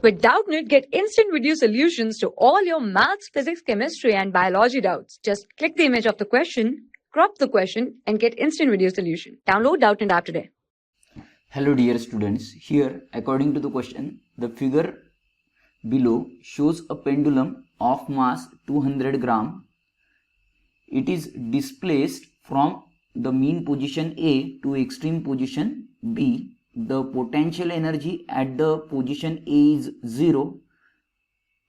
With Doubtnut, get instant video solutions to all your maths, physics, chemistry, and biology doubts. Just click the image of the question, crop the question, and get instant video solution. Download Doubtnut app today. Hello dear students, here according to the question, the figure below shows a pendulum of mass 200 gram. It is displaced from the mean position A to extreme position B. The potential energy at the position A is 0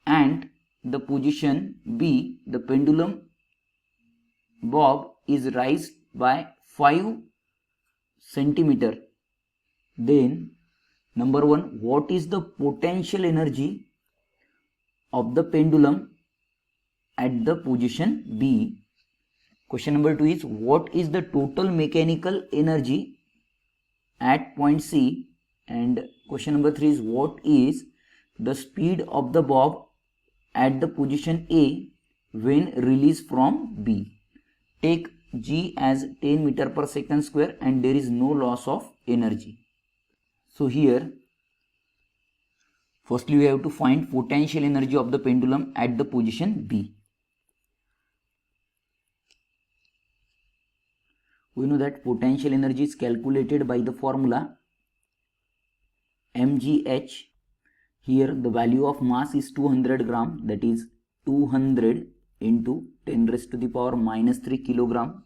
and the position B, the pendulum bob is raised by 5 centimeter. Then number 1, what is the potential energy of the pendulum at the position B? Question number 2 is, what is the total mechanical energy at point C? And question number 3 is, what is the speed of the bob at the position A when released from B? Take G as 10 meter per second square and there is no loss of energy. So here, firstly we have to find potential energy of the pendulum at the position B. We know that potential energy is calculated by the formula mgh. Here the value of mass is 200 gram, that is 200 into 10 raised to the power minus 3 kilogram.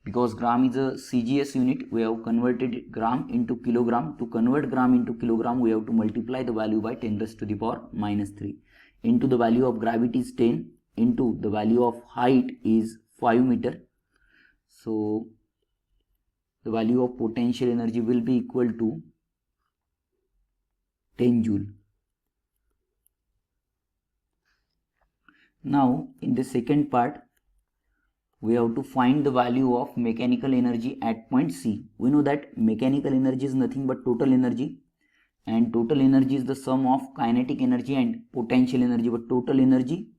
Because gram is a CGS unit, we have converted gram into kilogram. To convert gram into kilogram, we have to multiply the value by 10 raised to the power minus 3. Into the value of gravity is 10, into the value of height is 5 meter. So the value of potential energy will be equal to 10 joule. Now in the second part, we have to find the value of mechanical energy at point C. We know that mechanical energy is nothing but total energy, and total energy is the sum of kinetic energy and potential energy, but total energy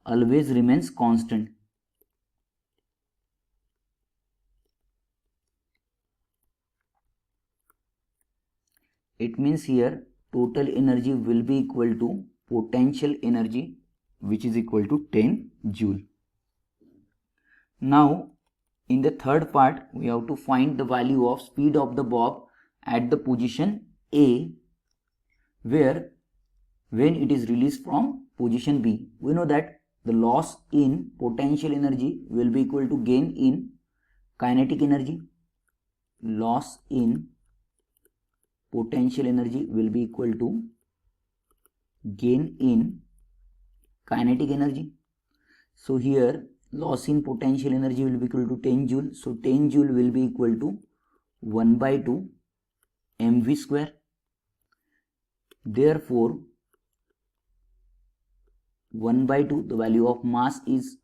always remains constant. It means here total energy will be equal to potential energy, which is equal to 10 joule. Now in the third part, we have to find the value of speed of the bob at the position A, where when it is released from position B. We know that the loss in potential energy will be equal to gain in kinetic energy. Loss in potential energy will be equal to gain in kinetic energy. So here loss in potential energy will be equal to 10 joule. So 10 joule will be equal to 1 by 2 mv square. Therefore 1 by 2, the value of mass is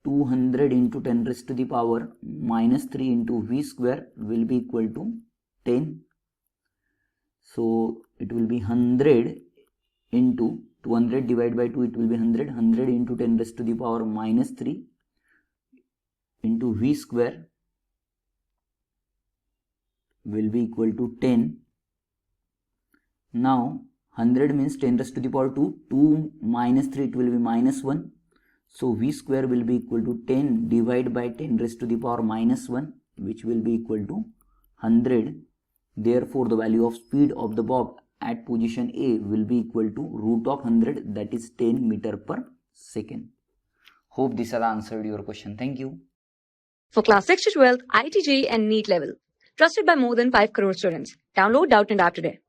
200 into 10 raised to the power minus 3 into v square will be equal to 10. So it will be 100 into 200 divided by 2, it will be 100. 100 into 10 raised to the power minus 3 into v square will be equal to 10. Now 100 means 10 raised to the power 2. 2 minus 3, it will be minus 1. So v square will be equal to 10 divided by 10 raised to the power minus 1, which will be equal to 100. Therefore the value of speed of the bob at position A will be equal to root of 100, that is 10 meter per second. Hope this has answered your question. Thank you. For class 6 to 12, IIT JEE and NEET level. Trusted by more than 5 crore students. Download Doubtnut app today.